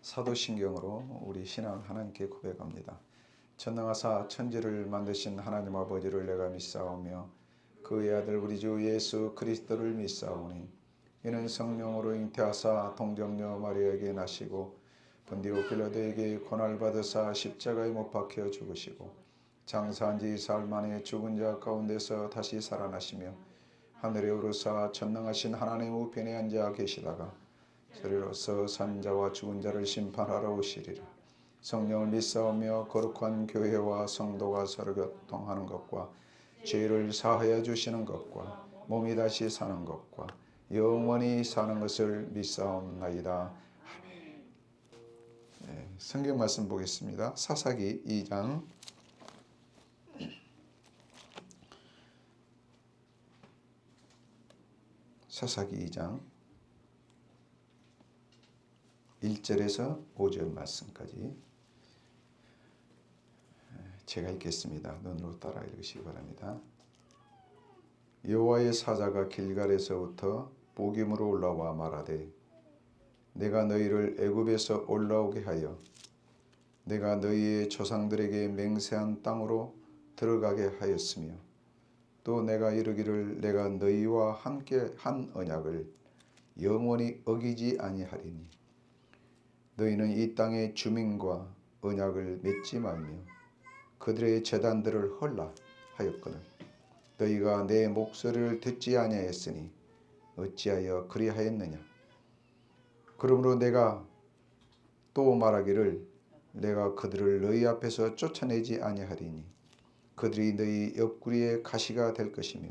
사도신경으로 우리 신앙 하나님께 고백합니다. 전능하사 천지를 만드신 하나님 아버지를 내가 믿사오며 그의 아들 우리 주 예수 그리스도를 믿사오니 이는 성령으로 잉태하사 동정녀 마리아에게 나시고 본디오 빌라도에게 고난을 받으사 십자가에 못 박혀 죽으시고 장사한 지 사흘 만에 죽은 자 가운데서 다시 살아나시며 하늘에 오르사 전능하신 하나님 우편에 앉아 계시다가 저리로서 산자와 죽은 자를 심판하러 오시리라. 성령을 믿사오며 거룩한 교회와 성도가 서로 교통하는 것과 죄를 사하여 주시는 것과 몸이 다시 사는 것과 영원히 사는 것을 믿사옵나이다. 아멘. 네, 성경 말씀 보겠습니다. 사사기 2장 사사기 2장 1절에서 5절 말씀까지 제가 읽겠습니다. 눈으로 따라 읽으시기 바랍니다. 여호와의 사자가 길갈에서부터 보김으로 올라와 말하되 내가 너희를 애굽에서 올라오게 하여 내가 너희의 조상들에게 맹세한 땅으로 들어가게 하였으며 또 내가 이르기를 내가 너희와 함께 한 언약을 영원히 어기지 아니하리니 너희는 이 땅의 주민과 언약을 맺지 말며 그들의 제단들을 헐라 하였거늘 너희가 내 목소리를 듣지 아니하였으니 어찌하여 그리하였느냐. 그러므로 내가 또 말하기를 내가 그들을 너희 앞에서 쫓아내지 아니하리니 그들이 너희 옆구리에 가시가 될 것이며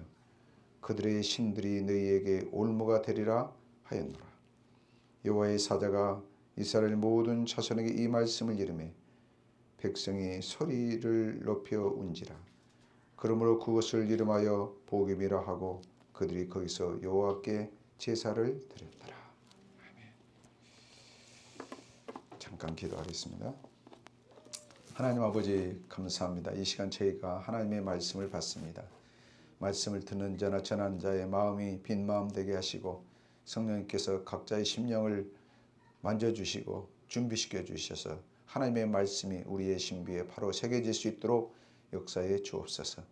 그들의 신들이 너희에게 올무가 되리라 하였노라. 여호와의 사자가 이스라엘 모든 자손에게 이 말씀을 이르매 백성이 소리를 높여 운지라. 그러므로 그것을 이름하여 보김이라 하고 그들이 거기서 여호와께 제사를 드렸더라. 아멘. 잠깐 기도하겠습니다. 하나님 아버지 감사합니다. 이 시간 저희가 하나님의 말씀을 받습니다. 말씀을 듣는 자나 전하는 자의 마음이 빈 마음 되게 하시고 성령님께서 각자의 심령을 만져주시고 준비시켜 주셔서 하나님의 말씀이 우리의 신비에 바로 새겨질 수 있도록 역사해 주옵소서.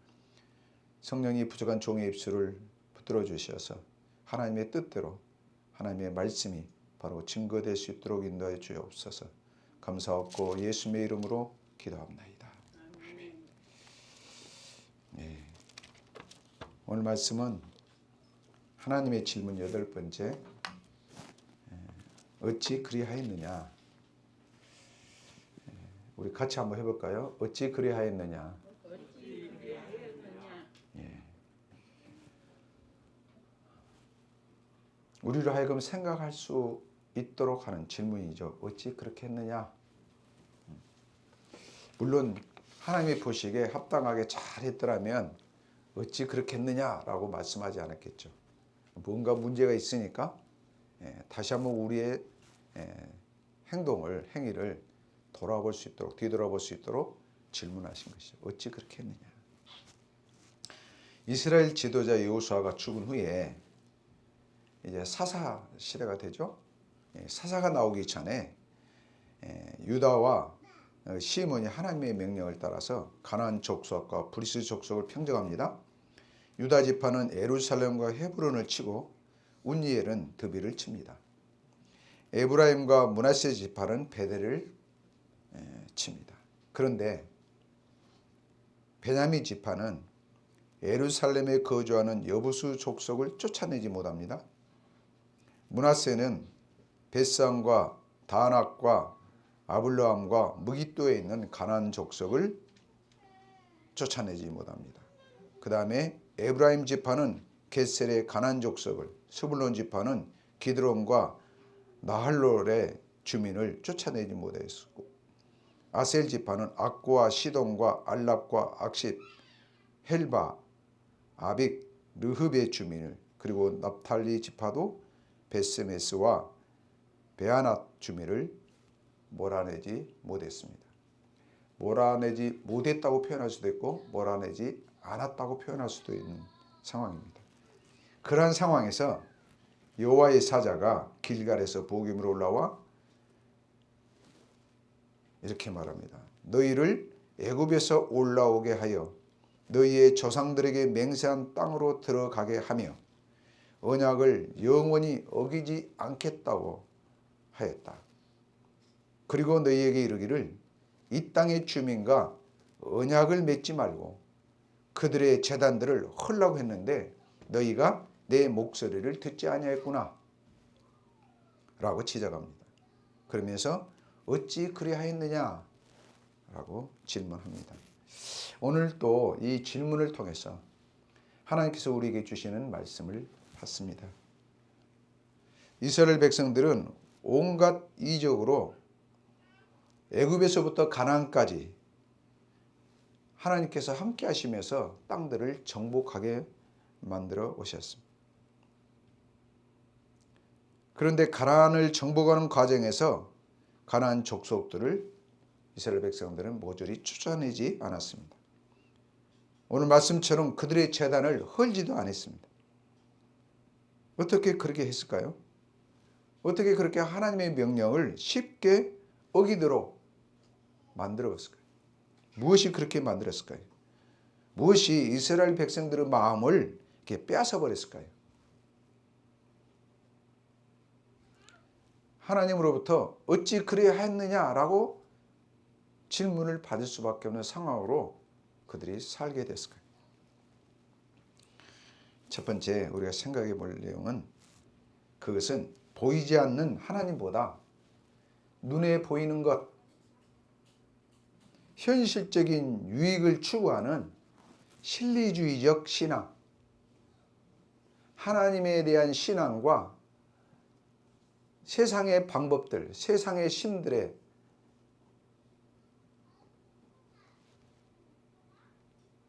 성령이 부족한 종의 입술을 붙들어 주셔서 하나님의 뜻대로 하나님의 말씀이 바로 증거될 수 있도록 인도해 주옵소서. 감사하고 예수님의 이름으로 기도합나이다. 아멘. 네. 오늘 말씀은 하나님의 질문 8번째 어찌 그리하였느냐. 우리 같이 한번 해볼까요? 어찌 그리하였느냐. 예. 우리로 하여금 생각할 수 있도록 하는 질문이죠. 어찌 그렇게 했느냐. 물론 하나님이 보시기에 합당하게 잘했더라면 어찌 그렇게 했느냐라고 말씀하지 않았겠죠. 뭔가 문제가 있으니까 다시 한번 우리의 행위를 돌아볼 수 있도록 뒤돌아볼 수 있도록 질문하신 것이죠. 어찌 그렇게 했느냐. 이스라엘 지도자 여호수아가 죽은 후에 이제 사사 시대가 되죠. 사사가 나오기 전에 유다와 시몬이 하나님의 명령을 따라서 가나안 족속과 브리스 족속을 평정합니다. 유다 지파는 예루살렘과 헤브론을 치고 운니엘은 드비를 칩니다. 에브라임과 므낫세 지파는 베델을 칩니다. 그런데 베냐민 지파는 예루살렘에 거주하는 여부수 족속을 쫓아내지 못합니다. 므낫세는 벳산과 다낙과 아블라함과 무깃도에 있는 가나안 족속을 쫓아내지 못합니다. 그 다음에 에브라임 지파는 겟셀의 가나안 족속을, 스불론 지파는 기드론과 나할롤의 주민을 쫓아내지 못했고, 아셀 지파는 악고와 시돈과 알랍과 악십, 헬바, 아빅, 르흡의 주민을, 그리고 납탈리 지파도 베스메스와 베아낫 주민을 몰아내지 못했습니다. 몰아내지 못했다고 표현할 수도 있고 몰아내지 않았다고 표현할 수도 있는 상황입니다. 그러한 상황에서 여호와의 사자가 길갈에서 보김으로 올라와 이렇게 말합니다. 너희를 애굽에서 올라오게 하여 너희의 조상들에게 맹세한 땅으로 들어가게 하며 언약을 영원히 어기지 않겠다고 하였다. 그리고 너희에게 이르기를 이 땅의 주민과 언약을 맺지 말고 그들의 제단들을 헐라고 했는데 너희가 내 목소리를 듣지 아니하였구나 라고 지적합니다. 그러면서 어찌 그리하였느냐 라고 질문합니다. 오늘 또 이 질문을 통해서 하나님께서 우리에게 주시는 말씀을 받습니다. 이스라엘 백성들은 온갖 이적으로 애굽에서부터 가나안까지 하나님께서 함께 하시면서 땅들을 정복하게 만들어 오셨습니다. 그런데 가나안을 정복하는 과정에서 가나안 족속들을 이스라엘 백성들은 모조리 쫓아내지 않았습니다. 오늘 말씀처럼 그들의 제단을 헐지도 않았습니다. 어떻게 그렇게 했을까요? 어떻게 그렇게 하나님의 명령을 쉽게 어기도록 만들었을까요? 무엇이 그렇게 만들었을까요? 무엇이 이스라엘 백성들의 마음을 이렇게 빼앗아 버렸을까요? 하나님으로부터 어찌 그리하였느냐라고 질문을 받을 수밖에 없는 상황으로 그들이 살게 됐을까요? 첫 번째 우리가 생각해 볼 내용은 그것은 보이지 않는 하나님보다 눈에 보이는 것, 현실적인 유익을 추구하는 실리주의적 신앙, 하나님에 대한 신앙과 세상의 방법들, 세상의 신들의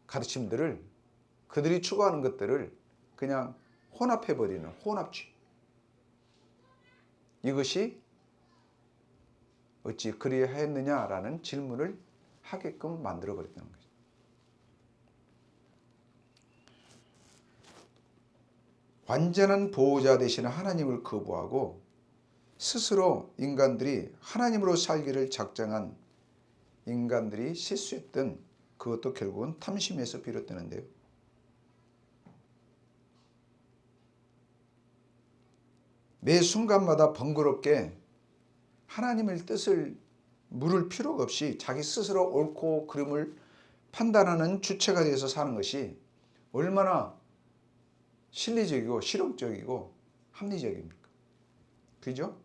가르침들을 그들이 추구하는 것들을 그냥 혼합해버리는 혼합주의. 이것이 어찌 그리하였느냐라는 질문을 하게끔 만들어버렸다는 거죠. 완전한 보호자 되시는 하나님을 거부하고 스스로 인간들이 하나님으로 살기를 작정한 인간들이 실수했던 그것도 결국은 탐심에서 비롯되는데요. 매 순간마다 번거롭게 하나님의 뜻을 물을 필요가 없이 자기 스스로 옳고 그름을 판단하는 주체가 되어서 사는 것이 얼마나 실리적이고 실용적이고 합리적입니까? 그죠?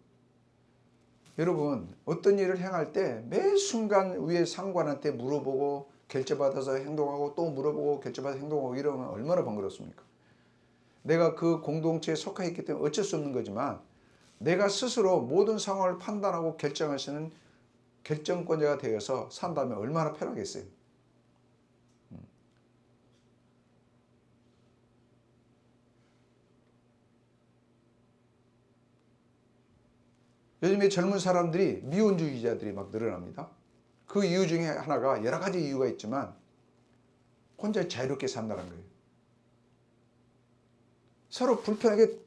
여러분 어떤 일을 행할 때 매 순간 위에 상관한테 물어보고 결제받아서 행동하고 또 물어보고 결제받아서 행동하고 이러면 얼마나 번거롭습니까? 내가 그 공동체에 속해 있기 때문에 어쩔 수 없는 거지만 내가 스스로 모든 상황을 판단하고 결정하시는 결정권자가 되어서 산다면 얼마나 편하겠어요. 요즘에 젊은 사람들이 미혼주의자들이 막 늘어납니다. 그 이유 중에 하나가 여러 가지 이유가 있지만 혼자 자유롭게 산다는 거예요. 서로 불편하게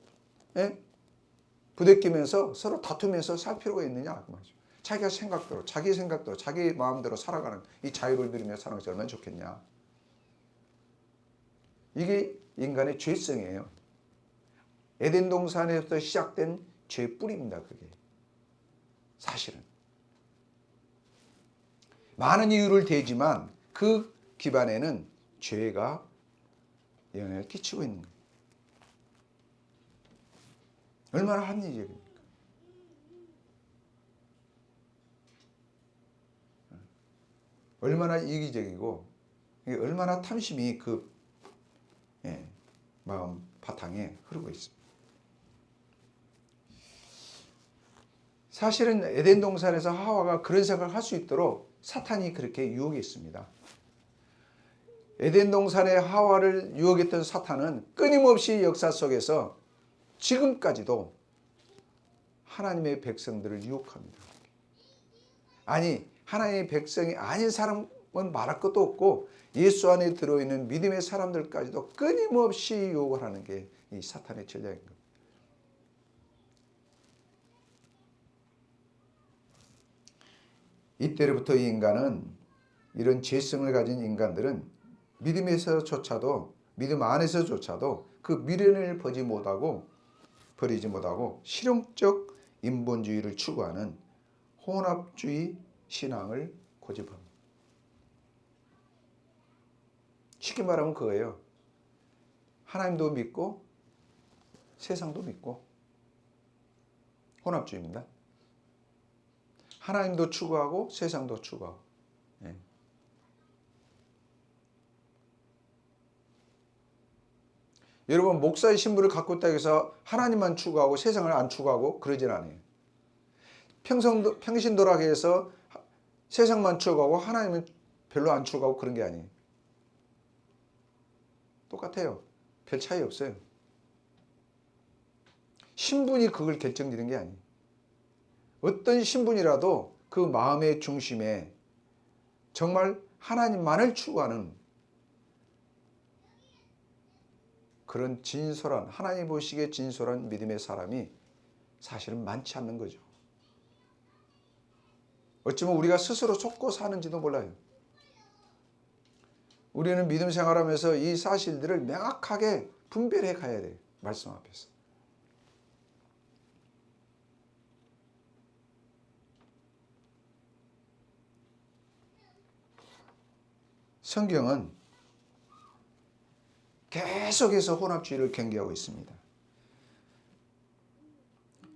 부대끼면서 서로 다투면서 살 필요가 있느냐 그 말이죠. 자기가 생각대로 자기 생각대로 자기 마음대로 살아가는 이 자유를 누리며 사는 것이 얼마나 좋겠냐. 이게 인간의 죄성이에요. 에덴 동산에서 시작된 죄의 뿌리입니다. 그게 사실은 많은 이유를 대지만 그 기반에는 죄가 영향을 끼치고 있는 거예요. 얼마나 합리적입니까? 얼마나 이기적이고 얼마나 탐심이 그 마음 바탕에 흐르고 있습니다. 사실은 에덴 동산에서 하와가 그런 생각을 할 수 있도록 사탄이 그렇게 유혹했습니다. 에덴 동산의 하와를 유혹했던 사탄은 끊임없이 역사 속에서 지금까지도 하나님의 백성들을 유혹합니다. 아니 하나님의 백성이 아닌 사람은 말할 것도 없고 예수 안에 들어있는 믿음의 사람들까지도 끊임없이 유혹을 하는 게 이 사탄의 전략인 겁니다. 이때로부터 이 인간은, 이런 죄성을 가진 인간들은 믿음에서조차도, 믿음 안에서조차도 그 미련을 버리지 못하고 실용적 인본주의를 추구하는 혼합주의 신앙을 고집합니다. 쉽게 말하면 그거예요. 하나님도 믿고 세상도 믿고 혼합주의입니다. 하나님도 추구하고 세상도 추구하고. 예. 여러분, 목사의 신분을 갖고 있다고 해서 하나님만 추구하고 세상을 안 추구하고 그러진 않아요. 평신도라고 해서 세상만 추구하고 하나님은 별로 안 추구하고 그런 게 아니에요. 똑같아요. 별 차이 없어요. 신분이 그걸 결정지는 게 아니에요. 어떤 신분이라도 그 마음의 중심에 정말 하나님만을 추구하는 그런 진솔한, 하나님 보시기에 진솔한 믿음의 사람이 사실은 많지 않는 거죠. 어쩌면 우리가 스스로 속고 사는지도 몰라요. 우리는 믿음 생활하면서 이 사실들을 명확하게 분별해 가야 돼요. 말씀 앞에서. 성경은 계속해서 혼합주의를 경계하고 있습니다.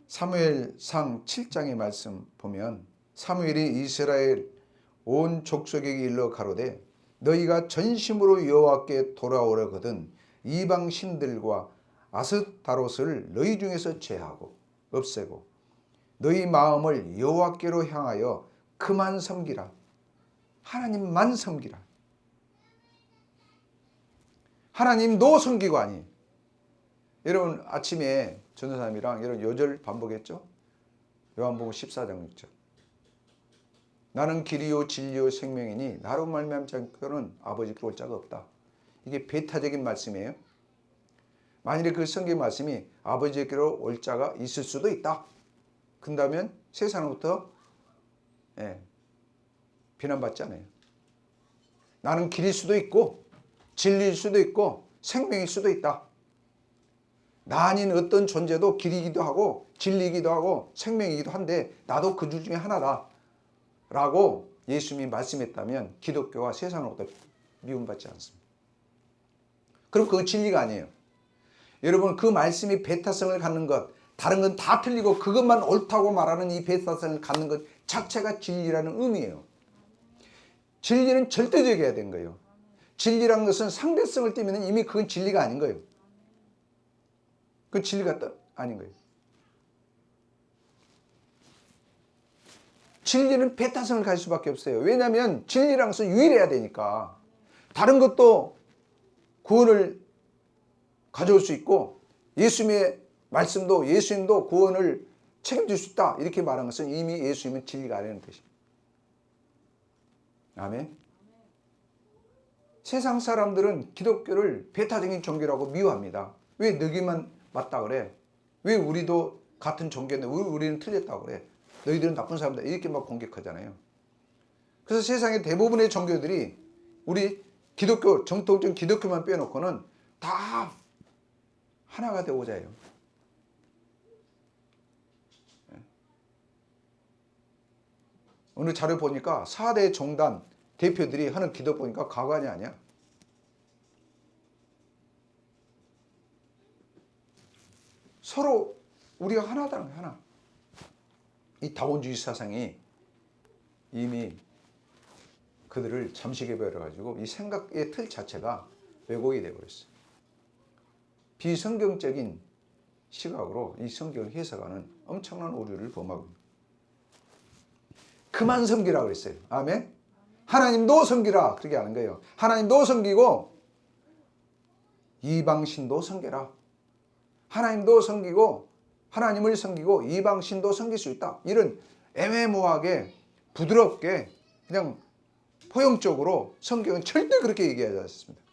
사무엘상 7장의 말씀 보면 사무엘이 이스라엘 온 족속에게 일러 가로되 너희가 전심으로 여호와께 돌아오려거든 이방 신들과 아스타롯을 너희 중에서 제하고 없애고 너희 마음을 여호와께로 향하여 그만 섬기라. 하나님만 섬기라. 하나님도 섬기고 아니. 여러분 아침에 전도사님이랑 이런 요절 반복했죠? 요한복음 14장 6절. 나는 길이요 진리요 생명이니 나로 말미암지 않고는 아버지께로 올 자가 없다. 이게 배타적인 말씀이에요. 만일에 그 성경 말씀이 아버지께로 올 자가 있을 수도 있다. 그런다면 세상으로부터 비난받지 않아요. 나는 길일 수도 있고 진리일 수도 있고 생명일 수도 있다. 나 아닌 어떤 존재도 길이기도 하고 진리이기도 하고 생명이기도 한데 나도 그 줄 중에 하나다 라고 예수님이 말씀했다면 기독교와 세상으로부터 미움받지 않습니다. 그럼 그건 진리가 아니에요. 여러분 그 말씀이 배타성을 갖는 것, 다른 건 다 틀리고 그것만 옳다고 말하는 이 배타성을 갖는 것 자체가 진리라는 의미예요. 진리는 절대적이어야 되는 거예요. 진리란 것은 상대성을 띠면 이미 그건 진리가 아닌 거예요. 그건 진리가 아닌 거예요. 진리는 배타성을 가질 수밖에 없어요. 왜냐하면 진리란 것은 유일해야 되니까. 다른 것도 구원을 가져올 수 있고 예수님의 말씀도 예수님도 구원을 책임질 수 있다. 이렇게 말한 것은 이미 예수님은 진리가 아니라는 뜻입니다. 아멘. 세상 사람들은 기독교를 배타적인 종교라고 미워합니다. 왜 너희만 맞다 그래? 왜 우리도 같은 종교인데 왜 우리는 틀렸다고 그래? 너희들은 나쁜 사람이다. 이렇게 막 공격하잖아요. 그래서 세상의 대부분의 종교들이 우리 기독교, 정통적인 기독교만 빼놓고는 다 하나가 되고자 해요. 오늘 자료 보니까 4대 종단 대표들이 하는 기도 보니까 가관이 아니야. 서로 우리가 하나다는 거야, 하나. 이 다원주의 사상이 이미 그들을 잠식해버려가지고 이 생각의 틀 자체가 왜곡이 되어버렸어요. 비성경적인 시각으로 이 성경을 해석하는 엄청난 오류를 범하고 있습니다. 그만 섬기라고 그랬어요. 아멘? 하나님도 섬기라. 그렇게 하는 거예요. 하나님도 섬기고 이방신도 섬겨라. 하나님도 섬기고 하나님을 섬기고 이방신도 섬길 수 있다. 이런 애매모호하게 부드럽게 그냥 포용적으로 성경은 절대 그렇게 얘기하지 않습니다.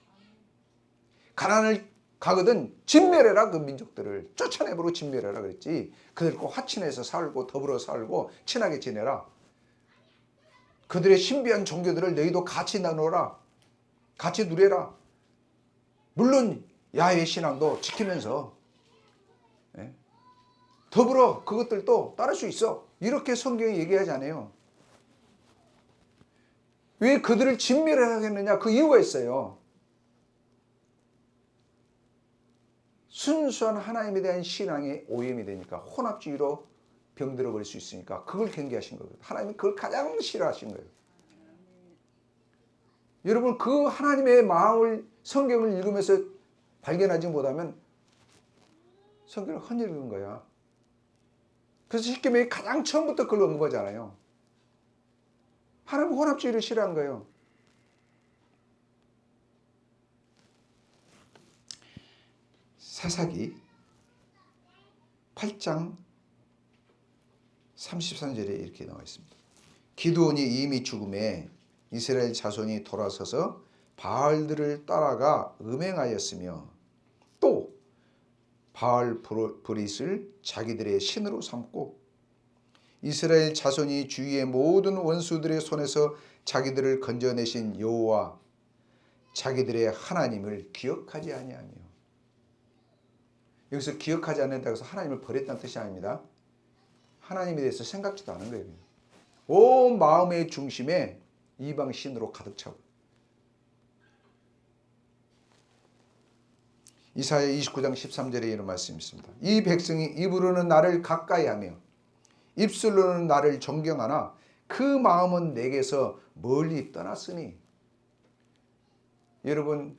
가난을 가거든 진멸해라. 그 민족들을 쫓아내버리고 진멸해라 그랬지. 그들과 화친해서 살고 더불어 살고 친하게 지내라. 그들의 신비한 종교들을 너희도 같이 나누어라. 같이 누려라. 물론 야훼 신앙도 지키면서 더불어 그것들도 따를 수 있어. 이렇게 성경이 얘기하지 않아요. 왜 그들을 진멸하겠느냐? 그 이유가 있어요. 순수한 하나님에 대한 신앙이 오염이 되니까 혼합주의로 병들어 버릴 수 있으니까 그걸 경계하신 거예요. 하나님이 그걸 가장 싫어하신 거예요. 여러분 그 하나님의 마음을 성경을 읽으면서 발견하지 못하면 성경을 헛읽은 거야. 그래서 십계명이 가장 처음부터 그걸 언급하잖아요. 하나님은 혼합주의를 싫어하는 거예요. 사사기 8장 33절에 이렇게 나와 있습니다. 기드온이 이미 죽음에 이스라엘 자손이 돌아서서 바알들을 따라가 음행하였으며 또 바알 브릿을 자기들의 신으로 삼고 이스라엘 자손이 주위의 모든 원수들의 손에서 자기들을 건져내신 여호와 자기들의 하나님을 기억하지 아니하며. 여기서 기억하지 않는다고 해서 하나님을 버렸다는 뜻이 아닙니다. 하나님에 대해서 생각지도 않은 거예요. 온 마음의 중심에 이방 신으로 가득 차고. 이사야 29장 13절에 이런 말씀이 있습니다. 이 백성이 입으로는 나를 가까이하며 입술로는 나를 존경하나 그 마음은 내게서 멀리 떠났으니. 여러분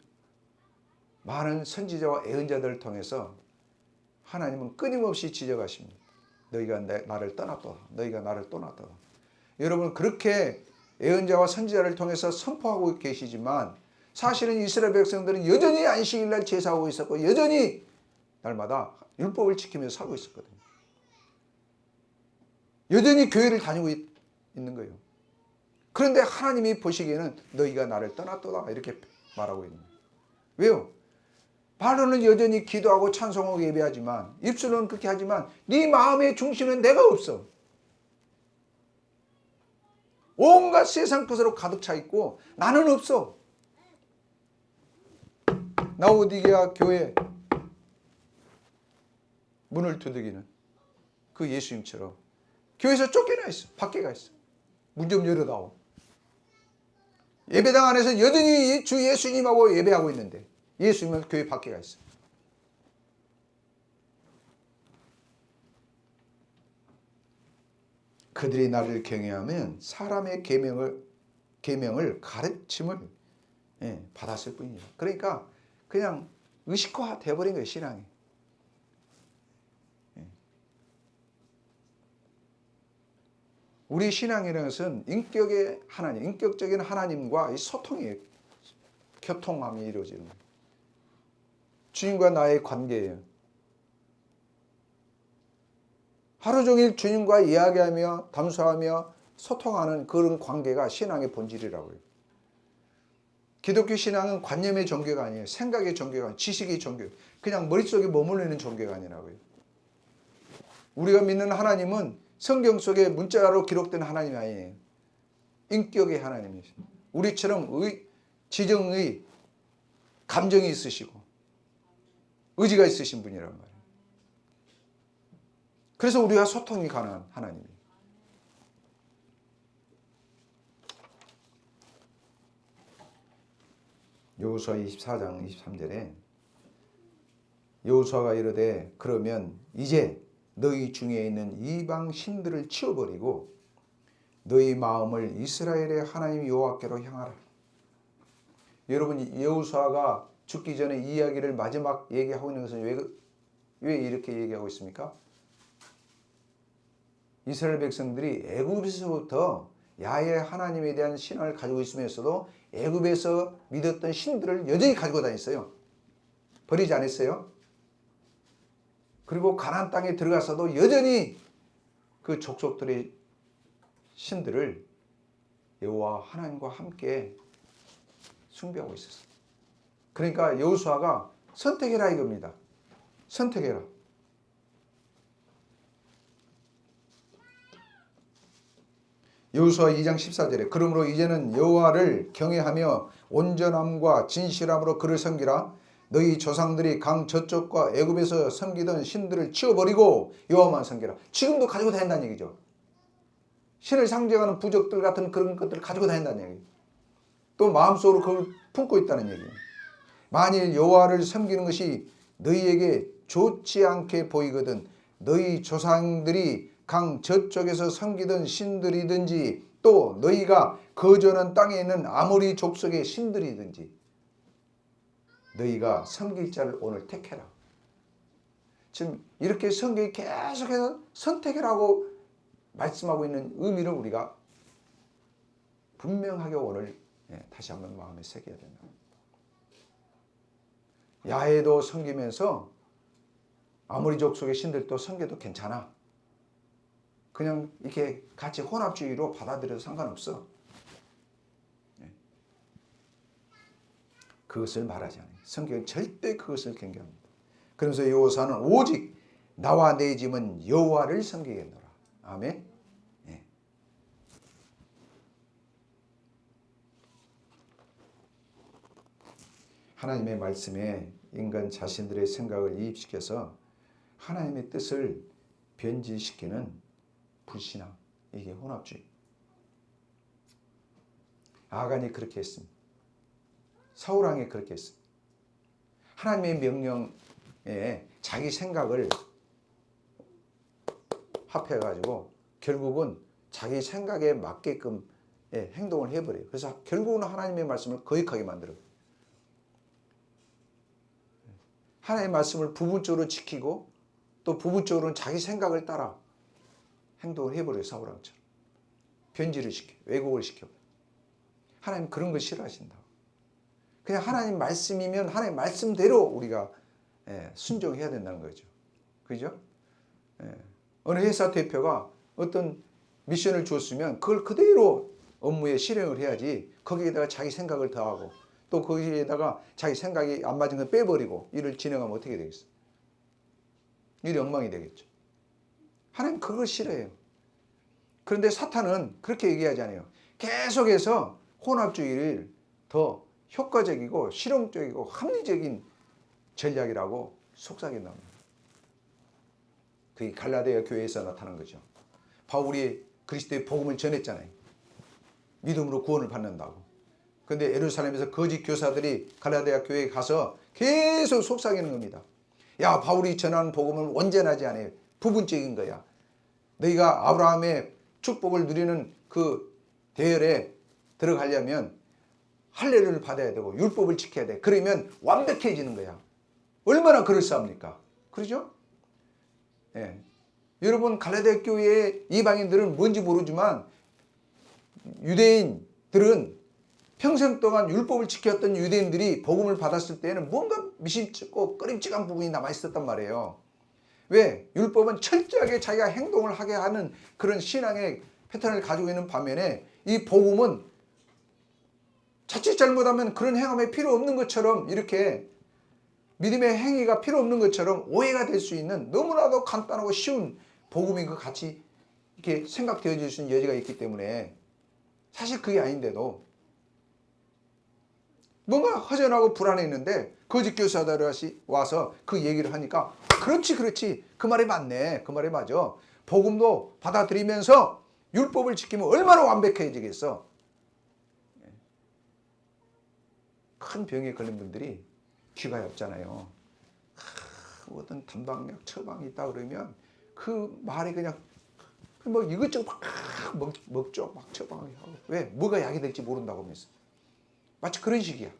많은 선지자와 예언자들을 통해서 하나님은 끊임없이 지적하십니다. 너희가 나를 떠났도다. 너희가 나를 떠났도다. 여러분 그렇게 예언자와 선지자를 통해서 선포하고 계시지만 사실은 이스라엘 백성들은 여전히 안식일날 제사하고 있었고 여전히 날마다 율법을 지키면서 살고 있었거든요. 여전히 교회를 다니고 있는 거예요. 그런데 하나님이 보시기에는 너희가 나를 떠났도다 이렇게 말하고 있는 거예요. 왜요? 말로는 여전히 기도하고 찬송하고 예배하지만 입술로는 그렇게 하지만 네 마음의 중심은 내가 없어. 온갖 세상 것으로 가득 차 있고 나는 없어. 라오디게아 교회 문을 두들기는 그 예수님처럼 교회에서 쫓겨나 있어. 밖에 가 있어. 문 좀 열어다오. 예배당 안에서 여전히 주 예수님하고 예배하고 있는데 예수님은 교회 밖에 가 있어. 그들이 나를 경외하면 사람의 계명을 가르침을 받았을 뿐이에요. 그러니까 그냥 의식화 되어버린 거예요. 신앙이. 우리 신앙이라는 것은 인격의 하나님, 인격적인 하나님과 소통이에요. 교통함이 이루어지는 거예요. 주님과 나의 관계예요. 하루 종일 주님과 이야기하며 담소하며 소통하는 그런 관계가 신앙의 본질이라고요. 기독교 신앙은 관념의 종교가 아니에요. 생각의 종교가 아니에요. 지식의 종교. 그냥 머릿속에 머물러 있는 종교가 아니라고요. 우리가 믿는 하나님은 성경 속에 문자로 기록된 하나님이 아니에요. 인격의 하나님이세요. 우리처럼 지정의 감정이 있으시고 의지가 있으신 분이란 말이에요. 그래서 우리가 소통이 가능한 하나님이에요. 여호수아 24장 23절에 여호수아가 이르되 그러면 이제 너희 중에 있는 이방 신들을 치워버리고 너희 마음을 이스라엘의 하나님 여호와께로 향하라. 여러분 여호수아가 죽기 전에 이 이야기를 마지막 얘기하고 있는 것은 왜 이렇게 얘기하고 있습니까? 이스라엘 백성들이 애굽에서부터 야훼 하나님에 대한 신앙을 가지고 있으면서도 애굽에서 믿었던 신들을 여전히 가지고 다녔어요. 버리지 않았어요. 그리고 가나안 땅에 들어가서도 여전히 그 족속들의 신들을 여호와 하나님과 함께 숭배하고 있었어요. 그러니까 여호수아가 선택해라 이겁니다. 선택해라. 여호수아 2장 14절에 그러므로 이제는 여호와를 경외하며 온전함과 진실함으로 그를 섬기라. 너희 조상들이 강 저쪽과 애굽에서 섬기던 신들을 치워버리고 여호와만 섬기라. 지금도 가지고 다닌다는 얘기죠. 신을 상징하는 부적들 같은 그런 것들을 가지고 다닌다는 얘기예요. 또 마음속으로 그걸 품고 있다는 얘기예요. 만일 여호와를 섬기는 것이 너희에게 좋지 않게 보이거든 너희 조상들이 강 저쪽에서 섬기던 신들이든지 또 너희가 거주하는 땅에 있는 아모리 족속의 신들이든지 너희가 섬길 자를 오늘 택해라. 지금 이렇게 성경이 계속해서 선택이라고 말씀하고 있는 의미를 우리가 분명하게 오늘 다시 한번 마음에 새겨야 된다. 야훼도 섬기면서 아모리 족속의 신들도 섬겨도 괜찮아. 그냥 이렇게 같이 혼합주의로 받아들여도 상관없어. 그것을 말하지 않아요. 성경은 절대 그것을 경계합니다. 그러면서 여호사는 오직 나와 내 집은 여호와를 섬기겠노라. 아멘. 네. 하나님의 말씀에 인간 자신들의 생각을 이입시켜서 하나님의 뜻을 변질시키는 불신앙, 이게 혼합주의. 아간이 그렇게 했습니다. 사울왕이 그렇게 했습니다. 하나님의 명령에 자기 생각을 합해가지고 결국은 자기 생각에 맞게끔 행동을 해버려요. 그래서 결국은 하나님의 말씀을 거역하게 만들어요. 하나님의 말씀을 부분적으로 지키고 또 부분적으로는 자기 생각을 따라 행동을 해버려요. 사울왕처럼. 변질을 시켜요. 왜곡을 시켜요. 하나님 그런 거 싫어하신다. 그냥 하나님 말씀이면 하나님 말씀대로 우리가 순종해야 된다는 거죠. 그죠? 어느 회사 대표가 어떤 미션을 줬으면 그걸 그대로 업무에 실행을 해야지 거기에다가 자기 생각을 더하고 또 거기에다가 자기 생각이 안 맞은 걸 빼버리고 일을 진행하면 어떻게 되겠어요? 일이 엉망이 되겠죠. 하나님 그걸 싫어해요. 그런데 사탄은 그렇게 얘기하지 않아요. 계속해서 혼합주의를 더 효과적이고 실용적이고 합리적인 전략이라고 속삭인답니다. 그게 갈라디아 교회에서 나타난 거죠. 바울이 그리스도의 복음을 전했잖아요. 믿음으로 구원을 받는다고. 그런데 예루살렘에서 거짓 교사들이 갈라디아 교회에 가서 계속 속삭이는 겁니다. 야, 바울이 전하는 복음은 온전하지 않아요. 부분적인 거야. 너희가 아브라함의 축복을 누리는 그 대열에 들어가려면 할례를 받아야 되고 율법을 지켜야 돼. 그러면 완벽해지는 거야. 얼마나 그럴싸합니까? 그러죠? 예. 여러분 갈라디아 교회의 이방인들은 뭔지 모르지만 유대인들은 평생 동안 율법을 지켰던 유대인들이 복음을 받았을 때에는 뭔가 미심쩍고 꺼림칙한 부분이 남아있었단 말이에요. 왜? 율법은 철저하게 자기가 행동을 하게 하는 그런 신앙의 패턴을 가지고 있는 반면에 이 복음은 자칫 잘못하면 그런 행함이 필요 없는 것처럼 이렇게 믿음의 행위가 필요 없는 것처럼 오해가 될 수 있는 너무나도 간단하고 쉬운 복음인 것 같이 이렇게 생각되어질 수 있는 여지가 있기 때문에 사실 그게 아닌데도 뭔가 허전하고 불안했는데 거짓 교사들이 와서 그 얘기를 하니까 그렇지 그 말이 맞네 그 말이 맞아 복음도 받아들이면서 율법을 지키면 얼마나 완벽해지겠어. 큰 병에 걸린 분들이 귀가 얇잖아요. 어떤 단방약 처방이 있다 그러면 그 말이 그냥 뭐 이것저것 막 먹죠. 막 처방을 하고. 왜? 뭐가 약이 될지 모른다고 하면서. 마치 그런 식이야.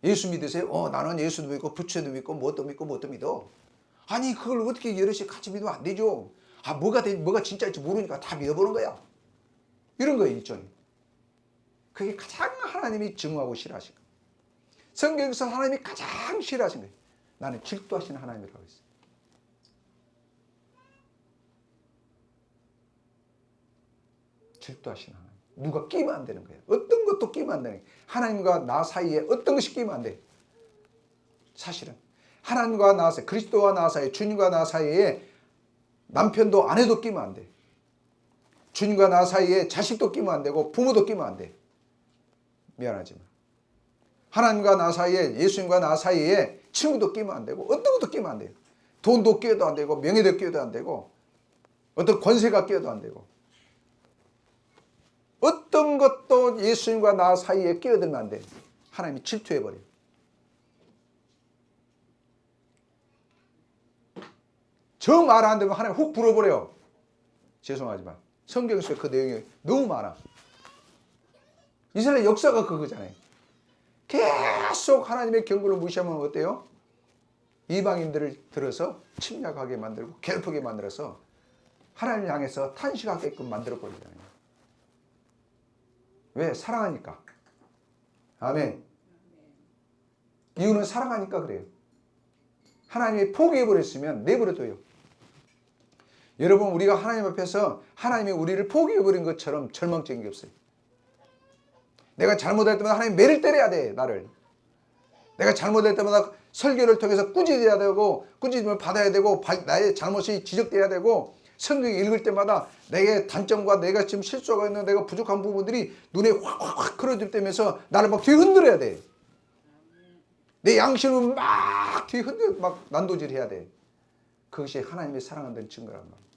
예수 믿으세요? 나는 예수도 믿고 부처도 믿고 뭣도 믿어. 아니 그걸 어떻게 여럿이 같이 믿으면 안 되죠. 뭐가 진짜일지 모르니까 다 믿어보는 거야. 이런 거예요. 일종의. 그게 가장 하나님이 증오하고 싫어하신 거예요. 성경에서 하나님이 가장 싫어하신 거예요. 나는 질투하시는 하나님이라고 했어요. 질투하시는 하나님. 누가 끼면 안 되는 거예요. 어떤 것도 끼면 안 되는 거예요. 하나님과 나 사이에 어떤 것이 끼면 안 돼. 사실은 하나님과 나 사이, 그리스도와 나 사이, 주님과 나 사이에 남편도 아내도 끼면 안 돼. 주님과 나 사이에 자식도 끼면 안 되고 부모도 끼면 안 돼. 미안하지만. 하나님과 나 사이에, 예수님과 나 사이에 친구도 끼면 안 되고 어떤 것도 끼면 안 돼요. 돈도 끼어도 안 되고 명예도 끼어도 안 되고 어떤 권세가 끼어도 안 되고 어떤 것도 예수님과 나 사이에 끼어들면 안 돼. 하나님이 질투해버려요. 저 말 안 되면 하나님 훅 불어버려요. 죄송하지만 성경 속에 그 내용이 너무 많아. 이스라엘 역사가 그거잖아요. 계속 하나님의 경고를 무시하면 어때요? 이방인들을 들어서 침략하게 만들고 괴롭히게 만들어서 하나님을 향해서 탄식하게끔 만들어버리잖아요. 왜? 사랑하니까. 아멘. 이유는 사랑하니까 그래요. 하나님이 포기해버렸으면 내버려둬요. 여러분, 우리가 하나님 앞에서 하나님이 우리를 포기해버린 것처럼 절망적인 게 없어요. 내가 잘못할 때마다 하나님 매를 때려야 돼, 나를. 내가 잘못할 때마다 설교를 통해서 꾸짖어야 되고 꾸짖음을 받아야 되고 나의 잘못이 지적돼야 되고 성경 읽을 때마다 내게 단점과 내가 지금 실수가 있는 내가 부족한 부분들이 눈에 확 그려질 때면서 나를 막 뒤흔들어야 돼. 내 양심을 막 뒤흔들어 막 난도질해야 돼. 그것이 하나님의 사랑한다는 증거란 말이야.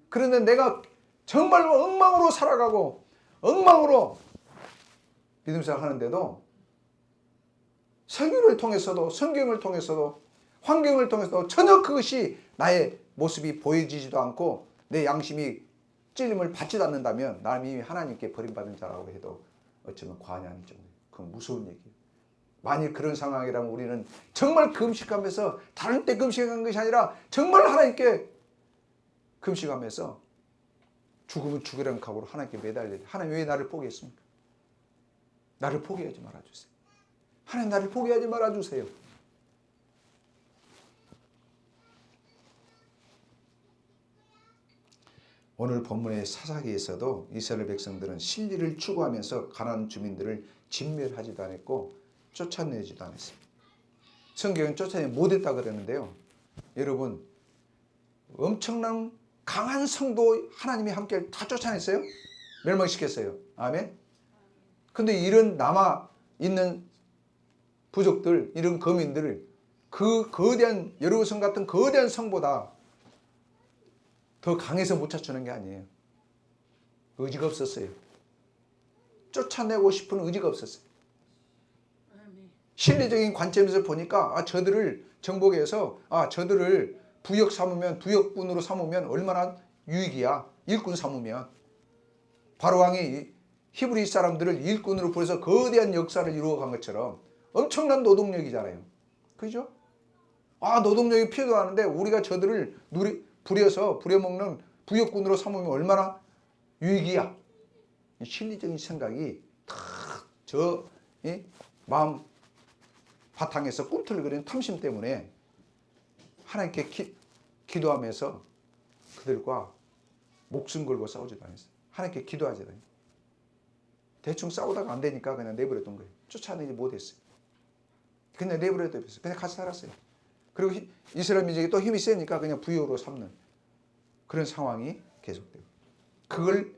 그런데 내가 정말 엉망으로 살아가고 엉망으로 믿음 생활하는데도 설교를 통해서도 성경을 통해서도 환경을 통해서도 전혀 그것이 나의 모습이 보여지지도 않고 내 양심이 찔림을 받지도 않는다면 나는 이미 하나님께 버림받은 자라고 해도 어쩌면 과언이 아닐 정도예요. 그건 무서운 얘기예요. 만일 그런 상황이라면 우리는 정말 금식하면서 다른 때 금식한 것이 아니라 정말 하나님께 금식하면서 죽으면 죽으라는 각오로 하나님께 매달려야 돼. 하나님 왜 나를 포기했습니까? 나를 포기하지 말아주세요. 하나님 나를 포기하지 말아주세요. 오늘 본문의 사사기에서도 이스라엘 백성들은 진리를 추구하면서 가나안 주민들을 진멸하지도 않았고 쫓아내지도 않았습니다. 성경은 쫓아내지 못했다 그러는데요. 여러분, 엄청난 강한 성도 하나님이 함께 다 쫓아냈어요? 멸망시켰어요. 아멘? 근데 이런 남아있는 부족들, 이런 거민들을 그 거대한 여리고성 같은 거대한 성보다 더 강해서 못 쫓아내는 게 아니에요. 의지가 없었어요. 쫓아내고 싶은 의지가 없었어요. 실리적인 관점에서 보니까 저들을 정복해서 저들을 부역 삼으면 부역군으로 삼으면 얼마나 유익이야. 일꾼 삼으면. 바로왕이 히브리 사람들을 일꾼으로 보내서 거대한 역사를 이루어간 것처럼 엄청난 노동력이잖아요. 그죠? 노동력이 필요하는데 우리가 저들을 부려먹는 부역군으로 삼으면 얼마나 유익이야. 실리적인 생각이 탁 마음 바탕에서 꿈틀거리는 탐심 때문에 하나님께 기도하면서 그들과 목숨 걸고 싸우지도 않았어요. 하나님께 기도하지도 않았어요. 대충 싸우다가 안 되니까 그냥 내버려둔 거예요. 쫓아내지 못했어요. 그냥 내버려뒀어요. 그냥 같이 살았어요. 그리고 이스라엘 민족이 또 힘이 세니까 그냥 부역으로 삼는 그런 상황이 계속돼요. 그걸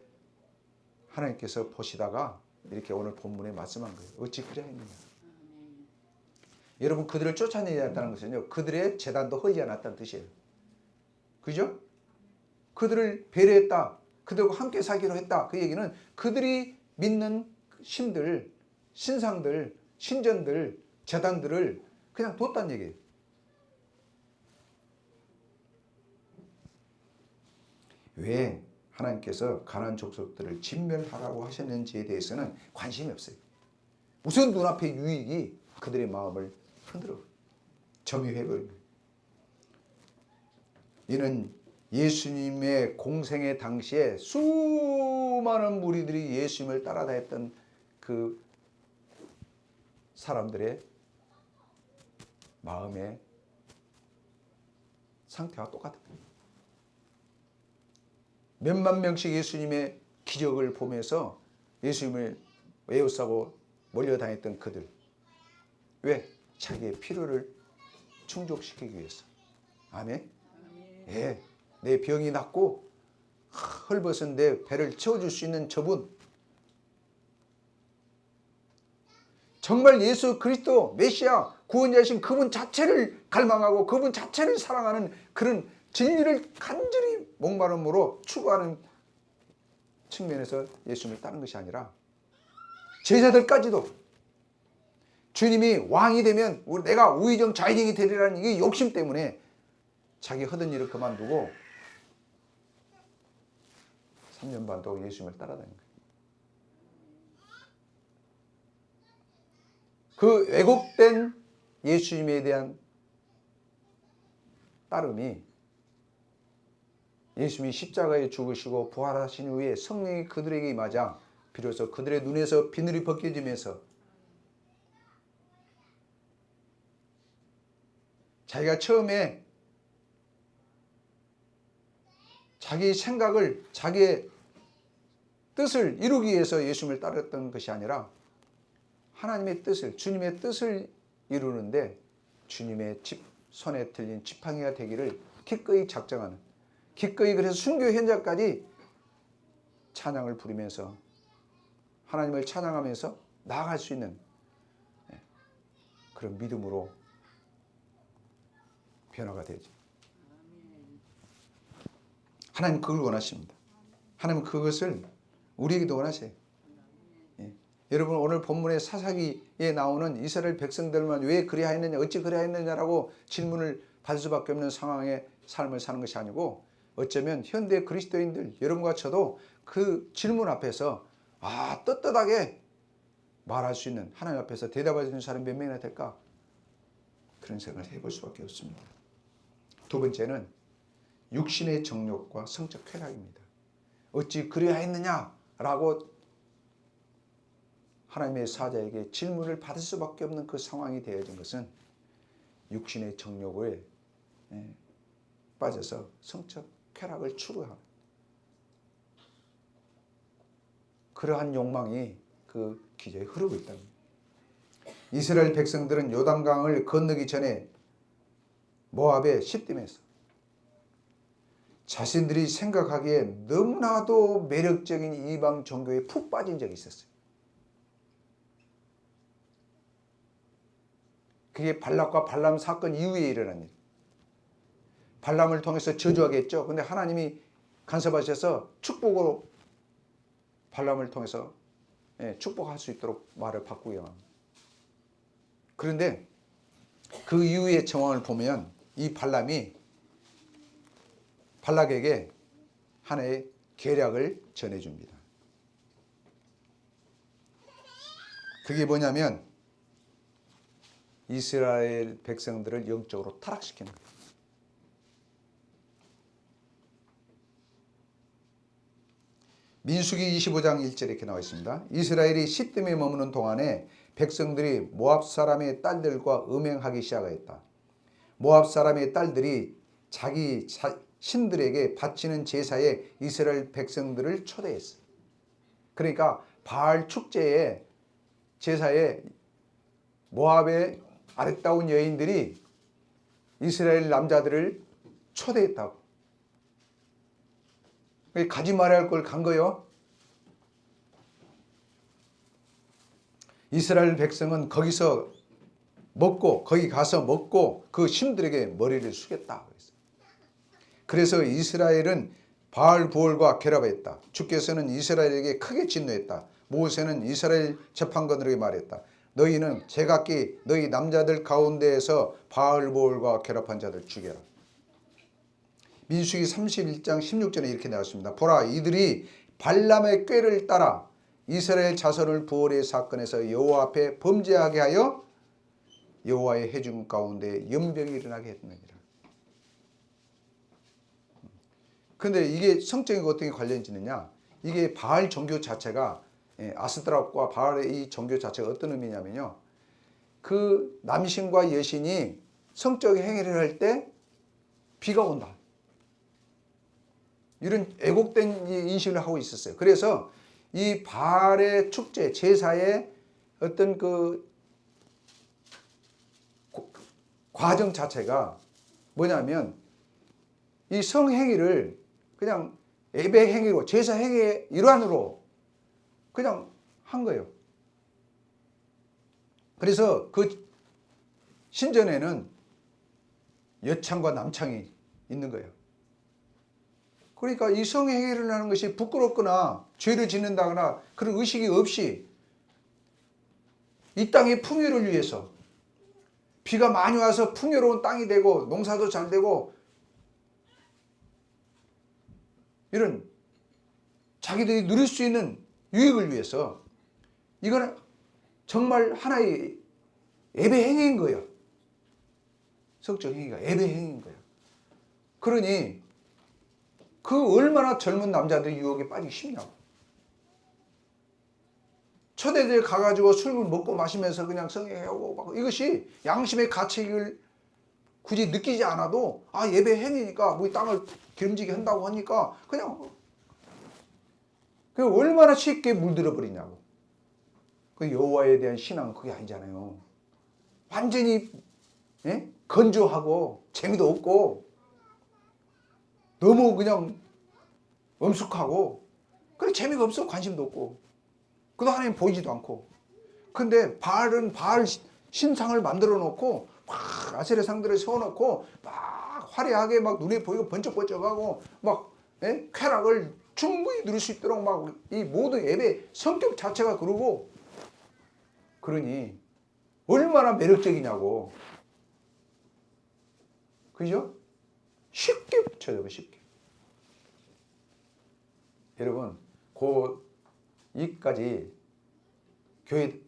하나님께서 보시다가 이렇게 오늘 본문에 말씀한 거예요. 어찌 그래야 했느냐. 여러분, 그들을 쫓아내지 않았다는 것은요, 그들의 재단도 허지 않았다는 뜻이에요. 그죠? 그들을 배려했다. 그들과 함께 살기로 했다. 그 얘기는 그들이 믿는 신들, 신상들, 신전들, 재단들을 그냥 뒀다는 얘기예요. 왜 하나님께서 가나안 족속들을 진멸하라고 하셨는지에 대해서는 관심이 없어요. 우선 눈앞의 유익이 그들의 마음을 흔들어 점유해버립니다. 이는 예수님의 공생의 당시에 수많은 무리들이 예수님을 따라다녔던 그 사람들의 마음의 상태와 똑같은 거예요. 몇만 명씩 예수님의 기적을 보면서 예수님을 에워싸고 몰려다녔던 그들. 왜? 자기의 필요를 충족시키기 위해서. 아멘? 예, 내 병이 낫고 헐벗은 내 배를 채워줄 수 있는 저분, 정말 예수 그리스도 메시아 구원자이신 그분 자체를 갈망하고 그분 자체를 사랑하는 그런 진리를 간절히 목마름으로 추구하는 측면에서 예수님을 따르는 것이 아니라 제자들까지도 주님이 왕이 되면 내가 우의정 좌의정이 되리라는 이 욕심 때문에 자기 하던 일을 그만두고 3년 반 동안 예수님을 따라다닌 거예요. 그 왜곡된 예수님에 대한 따름이 예수님이 십자가에 죽으시고 부활하신 후에 성령이 그들에게 임하자 비로소 그들의 눈에서 비늘이 벗겨지면서 자기가 처음에 자기 생각을, 자기의 뜻을 이루기 위해서 예수님을 따랐던 것이 아니라 하나님의 뜻을, 주님의 뜻을 이루는데 주님의 손에 들린 지팡이가 되기를 기꺼이 작정하는, 기꺼이 그래서 순교 현장까지 찬양을 부르면서 하나님을 찬양하면서 나아갈 수 있는 그런 믿음으로 변화가 되죠. 하나님 그걸 원하십니다. 하나님 그것을 우리에게도 원하세요. 여러분 오늘 본문의 사사기에 나오는 이스라엘 백성들만 왜 그리하였느냐, 어찌 그리하였느냐라고 질문을 받을 수밖에 없는 상황의 삶을 사는 것이 아니고 어쩌면 현대 그리스도인들 여러분과 저도 그 질문 앞에서 떳떳하게 말할 수 있는, 하나님 앞에서 대답할 수 있는 사람이 몇 명이나 될까? 그런 생각을 해볼 수밖에 없습니다. 두 번째는 육신의 정욕과 성적 쾌락입니다. 어찌 그리하였느냐라고 하나님의 사자에게 질문을 받을 수밖에 없는 그 상황이 되어진 것은 육신의 정욕에 빠져서 성적 쾌락을 추구하는 그러한 욕망이 그 기저에 흐르고 있다는 거예요. 이스라엘 백성들은 요단강을 건너기 전에 모압의 시딤에서 자신들이 생각하기에 너무나도 매력적인 이방 종교에 푹 빠진 적이 있었어요. 그게 발락과 발람 사건 이후에 일어난 일. 발람을 통해서 저주하겠죠. 근데 하나님이 간섭하셔서 축복으로 발람을 통해서 축복할 수 있도록 말을 바꾸게 합니다. 그런데 그 이후의 정황을 보면 이 발람이 발락에게 하나의 계략을 전해줍니다. 그게 뭐냐면 이스라엘 백성들을 영적으로 타락시키는 거예요. 민수기 25장 1절에 이렇게 나와 있습니다. 이스라엘이 시딤에 머무는 동안에 백성들이 모압 사람의 딸들과 음행하기 시작하였다. 모압 사람의 딸들이 자기 신들에게 바치는 제사에 이스라엘 백성들을 초대했어요. 그러니까 바알 축제에 제사에 모압의 아름다운 여인들이 이스라엘 남자들을 초대했다고. 가지 말아야 할 걸 간 거요. 이스라엘 백성은 거기서 먹고 거기 가서 먹고 그 신들에게 머리를 숙였다. 그래서 이스라엘은 바알 부올과 결합했다. 주께서는 이스라엘에게 크게 진노했다. 모세는 이스라엘 재판관들에게 말했다. 너희는 제각기 너희 남자들 가운데에서 바알 부올과 결합한 자들 죽여라. 민수기 31장 16절에 이렇게 나왔습니다. 보라, 이들이 발람의 꾀를 따라 이스라엘 자손을 부올의 사건에서 여호와 앞에 범죄하게 하여 여호와의 회중 가운데 연병이 일어나게 했느니라. 그런데 이게 성적인 것 어떻게 관련이 있느냐? 이게 바알 종교 자체가 아스트라과 바알의 이 종교 자체가 어떤 의미냐면요. 그 남신과 여신이 성적 행위를 할 때 비가 온다. 이런 왜곡된 인식을 하고 있었어요. 그래서 이 바알의 축제, 제사의 어떤 그 과정 자체가 뭐냐면 이 성행위를 그냥 예배 행위로, 제사 행위의 일환으로 그냥 한 거예요. 그래서 그 신전에는 여창과 남창이 있는 거예요. 그러니까 이 성행위를 하는 것이 부끄럽거나 죄를 짓는다거나 그런 의식이 없이 이 땅의 풍요를 위해서, 비가 많이 와서 풍요로운 땅이 되고 농사도 잘 되고 이런 자기들이 누릴 수 있는 유익을 위해서, 이거는 정말 하나의 예배 행위인 거예요. 성적 행위가 예배 행위인 거예요. 그러니 그 얼마나 젊은 남자들이 유혹에 빠지기 쉽냐고. 초대대에 가가지고 술을 먹고 마시면서 그냥 성행하고 막, 이것이 양심의 가책을 굳이 느끼지 않아도 예배 행위니까 뭐 땅을 기름지게 한다고 하니까 그냥 그 얼마나 쉽게 물들어 버리냐고. 그 여호와에 대한 신앙은 그게 아니잖아요. 완전히 건조하고 재미도 없고 너무 그냥 엄숙하고, 그래 재미가 없어. 관심도 없고, 그도 하나님 보이지도 않고. 근데 바알은 바알 신상을 만들어 놓고 막 아세라 상들을 세워놓고 막 화려하게 막 눈에 보이고 번쩍번쩍하고 막 쾌락을 충분히 누릴 수 있도록 막 이 모든 예배 성격 자체가 그러고, 그러니 얼마나 매력적이냐고. 그죠? 쉽게 붙여요. 쉽게. 여러분, 고2까지 교회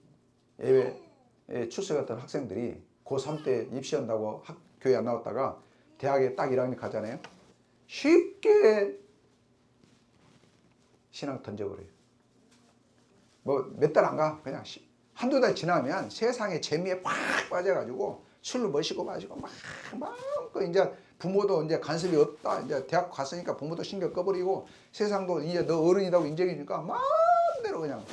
예배에 출석했던 학생들이 고3 때 입시한다고 교회 안 나왔다가 대학에 딱 1학년 가잖아요. 쉽게 신앙 던져버려요. 뭐 몇 달 안 가. 그냥 한두 달 지나면 세상의 재미에 팍 빠져가지고 술을 마시고 막 이제 부모도 이제 간섭이 없다. 이제 대학 갔으니까 부모도 신경 꺼버리고 세상도 이제 너 어른이라고 인정이니까 마음대로 그냥.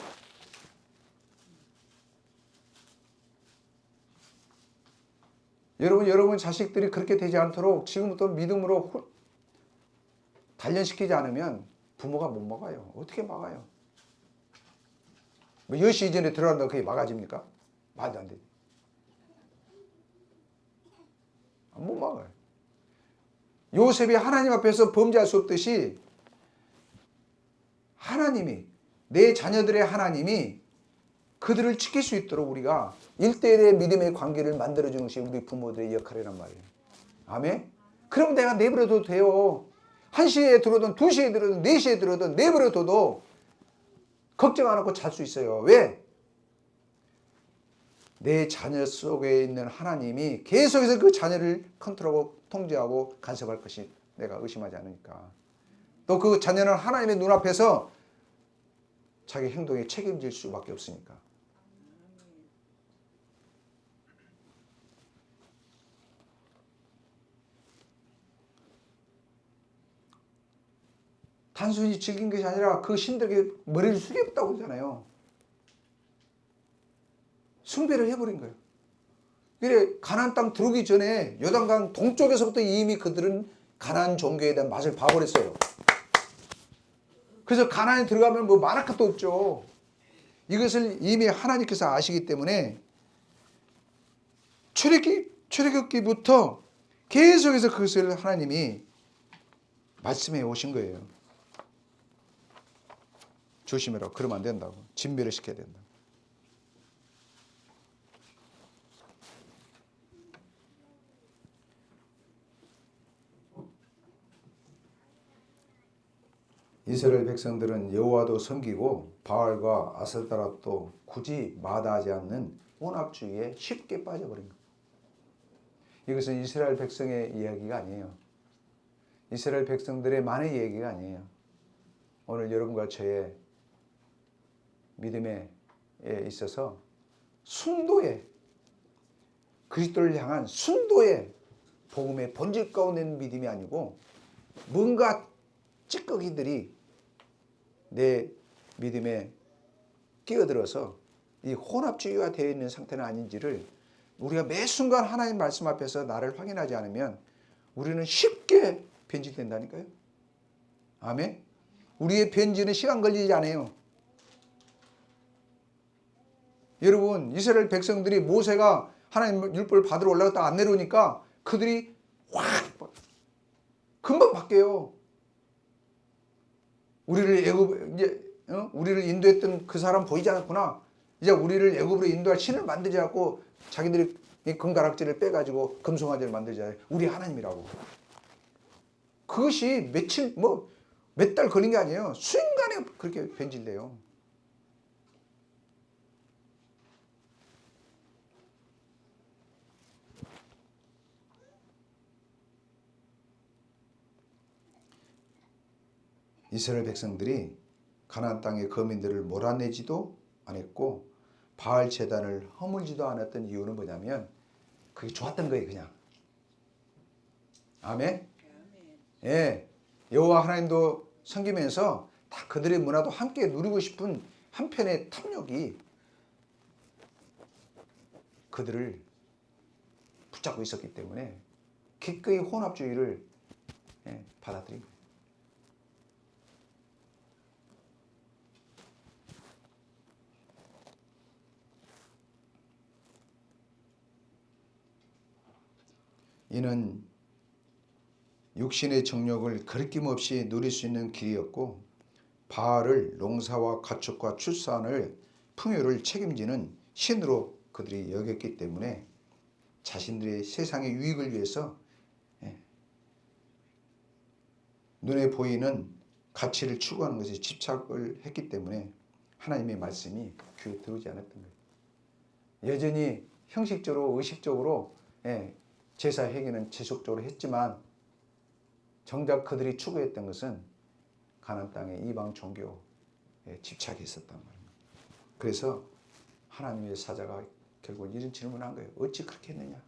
여러분 자식들이 그렇게 되지 않도록 지금부터 믿음으로 단련시키지 않으면 부모가 못 막아요. 어떻게 막아요? 뭐 10시 이전에 들어간다고 그게 막아집니까? 말도 안 돼. 못 막아요. 요셉이 하나님 앞에서 범죄할 수 없듯이 하나님이, 내 자녀들의 하나님이 그들을 지킬 수 있도록 우리가 1대1의 믿음의 관계를 만들어주는 것이 우리 부모들의 역할이란 말이에요. 아멘? 그럼 내가 내버려둬도 돼요. 1시에 들어오든 2시에 들어오든 4시에 들어오든 내버려둬도 걱정 안 하고 잘 수 있어요. 왜? 내 자녀 속에 있는 하나님이 계속해서 그 자녀를 컨트롤하고 통제하고 간섭할 것이 내가 의심하지 않으니까. 또 그 자녀는 하나님의 눈앞에서 자기 행동에 책임질 수밖에 없으니까. 단순히 즐긴 것이 아니라 그 신들에게 머리를 숙였다고 하잖아요. 숭배를 해버린 거예요. 그래 가나안 땅 들어오기 전에 요단강 동쪽에서부터 이미 그들은 가나안 종교에 대한 맛을 봐버렸어요. 그래서 가나안에 들어가면 뭐 말할 것도 없죠. 이것을 이미 하나님께서 아시기 때문에 출애굽기부터 계속해서 그것을 하나님이 말씀해 오신 거예요. 조심해라. 그러면 안 된다고. 진멸을 시켜야 된다. 이스라엘 백성들은 여호와도 섬기고 바알과 아스타라도 굳이 마다하지 않는 혼합주의에 쉽게 빠져버린 거예요. 이것은 이스라엘 백성의 이야기가 아니에요. 이스라엘 백성들의 만의 얘기가 아니에요. 오늘 여러분과 저의 믿음에 있어서 순도의, 그리스도를 향한 순도의 복음의 본질 가운데 있는 믿음이 아니고 뭔가 찌꺼기들이 내 믿음에 끼어들어서 이 혼합주의가 되어 있는 상태는 아닌지를 우리가 매 순간 하나님 말씀 앞에서 나를 확인하지 않으면 우리는 쉽게 변질된다니까요. 아멘. 우리의 변질은 시간 걸리지 않아요. 여러분, 이스라엘 백성들이 모세가 하나님 율법을 받으러 올라갔다 안 내려오니까 그들이 확 금방 바뀌어요. 우리를 우리를 인도했던 그 사람 보이지 않았구나. 이제 우리를 애굽으로 인도할 신을 만들지 않고 자기들이 이 금가락지를 빼가지고 금송아지를 만들자. 우리 하나님이라고. 그것이 며칠 몇 달 걸린 게 아니에요. 순간에 그렇게 변질돼요. 이스라엘 백성들이 가나안 땅의 거민들을 몰아내지도 않았고 바알 제단을 허물지도 않았던 이유는 뭐냐면 그게 좋았던 거예요. 그냥. 아멘. 예, 여호와 하나님도 섬기면서 다 그들의 문화도 함께 누리고 싶은 한편의 탐욕이 그들을 붙잡고 있었기 때문에 기꺼이 혼합주의를 받아들인 거예요. 이는 육신의 정욕을 거리낌 없이 누릴 수 있는 길이었고 바알을 농사와 가축과 출산을 풍요를 책임지는 신으로 그들이 여겼기 때문에 자신들의 세상의 유익을 위해서 눈에 보이는 가치를 추구하는 것에 집착을 했기 때문에 하나님의 말씀이 귀에 들어오지 않았던 거예요. 여전히 형식적으로 의식적으로 제사 행위는 지속적으로 했지만 정작 그들이 추구했던 것은 가나안 땅의 이방 종교에 집착이 있었단 말입니다. 그래서 하나님의 사자가 결국 이런 질문을 한 거예요. 어찌 그렇게 했느냐?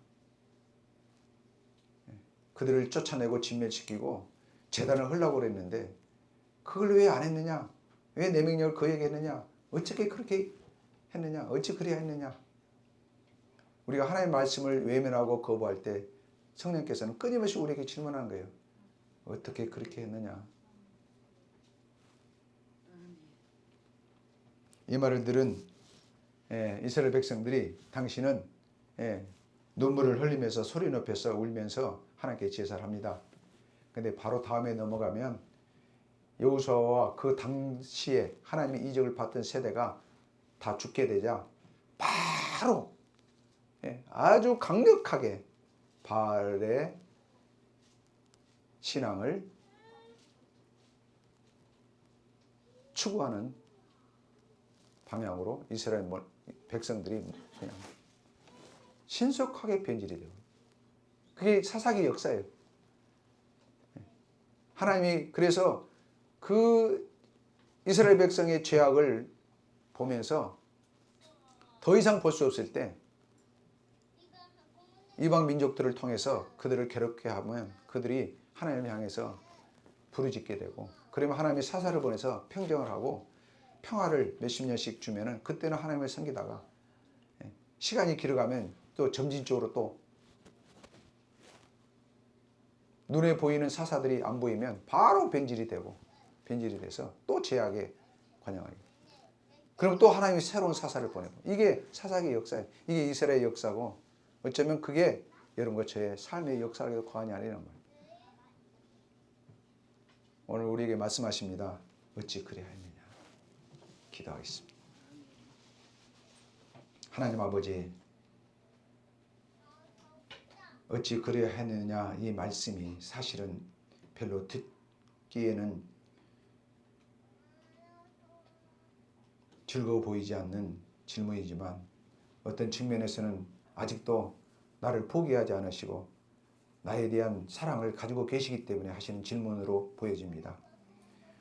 그들을 쫓아내고 진멸시키고 제단을 하려고 그랬는데 그걸 왜 안 했느냐? 왜 내 명령을 그에게 했느냐? 어떻게 그렇게 했느냐? 어찌 그래야 했느냐? 우리가 하나님의 말씀을 외면하고 거부할 때 성령께서는 끊임없이 우리에게 질문하는 거예요. 어떻게 그렇게 했느냐? 이 말을 들은 이스라엘 백성들이 당신은 눈물을 흘리면서 소리 높여서 울면서 하나님께 제사를 합니다. 근데 바로 다음에 넘어가면 여호수아와 그 당시에 하나님의 이적을 받던 세대가 다 죽게 되자 바로 아주 강력하게 바알의 신앙을 추구하는 방향으로 이스라엘 백성들이 그냥 신속하게 변질이 되고 그게 사사기 역사예요. 하나님이 그래서 그 이스라엘 백성의 죄악을 보면서 더 이상 볼 수 없을 때 이방 민족들을 통해서 그들을 괴롭게 하면 그들이 하나님을 향해서 부르짖게 되고 그러면 하나님이 사사를 보내서 평정을 하고 평화를 몇십 년씩 주면은 그때는 하나님을 섬기다가 시간이 길어가면 또 점진적으로 또 눈에 보이는 사사들이 안 보이면 바로 변질이 돼서 또 죄악에 관영하게. 그럼 또 하나님이 새로운 사사를 보내고 이게 사사기의 역사예요. 이게 이스라엘의 역사고 어쩌면 그게 여러분과 저의 삶의 역사에도 과언이 아니라는 거예요. 오늘 우리에게 말씀하십니다. 어찌 그래야 했느냐. 기도하겠습니다. 하나님 아버지, 어찌 그래야 했느냐 이 말씀이 사실은 별로 듣기에는 즐거워 보이지 않는 질문이지만 어떤 측면에서는 아직도 나를 포기하지 않으시고 나에 대한 사랑을 가지고 계시기 때문에 하시는 질문으로 보여집니다.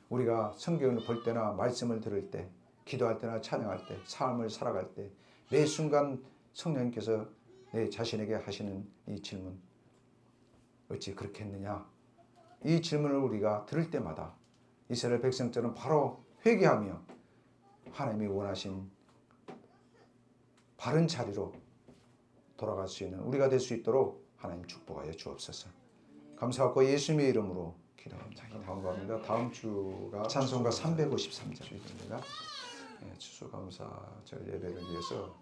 우리가 성경을 볼 때나 말씀을 들을 때, 기도할 때나 찬양할 때, 삶을 살아갈 때 매 순간 성령님께서 내 자신에게 하시는 이 질문, 어찌 그렇게 했느냐? 이 질문을 우리가 들을 때마다 이스라엘 백성처럼 바로 회개하며 하나님이 원하신 바른 자리로 돌아갈 수 있는 우리가 될 수 있도록 하나님 축복하여 주옵소서. 감사하고 예수님의 이름으로 기도합니다. 다음 겁니다. 다음 주가 찬송가 353장입니다. 추수감사절 예배를 위해서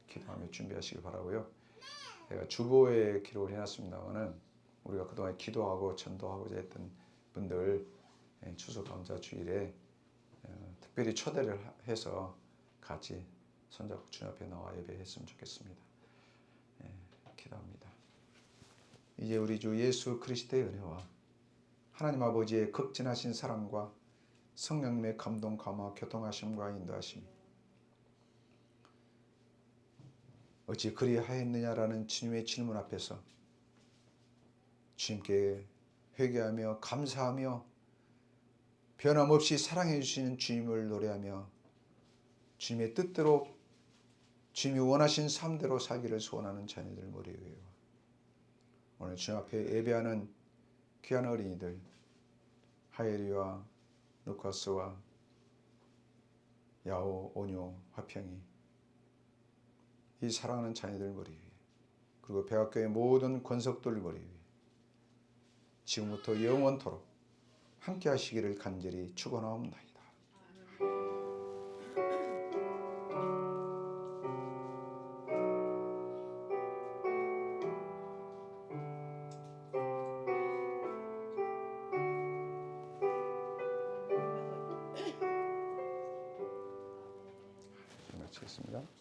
기도하며 준비하시기 바라고요. 제가 주보에 기록을 해놨습니다만은 우리가 그동안 기도하고 전도하고자 했던 분들 추수감사 주일에 특별히 초대를 해서 같이 손잡고 주님 앞에 나와 예배했으면 좋겠습니다. 기도합니다. 이제 우리 주 예수 그리스도의 은혜와 하나님 아버지의 극진하신 사랑과 성령님의 감동, 감화, 교통하심과 인도하심, 어찌 그리하였느냐라는 주님의 질문 앞에서 주님께 회개하며 감사하며 변함없이 사랑해 주시는 주님을 노래하며 주님의 뜻대로 주님이 원하신 삶대로 살기를 소원하는 자녀들 머리 위에 오늘 주님 앞에 예배하는 귀한 어린이들 하예리와 루카스와 야오, 오뇨, 화평이 이 사랑하는 자녀들 머리 위에 그리고 백악교의 모든 권석들 머리 위에 지금부터 영원토록 함께 하시기를 간절히 축원하옵나이다. 마치겠습니다.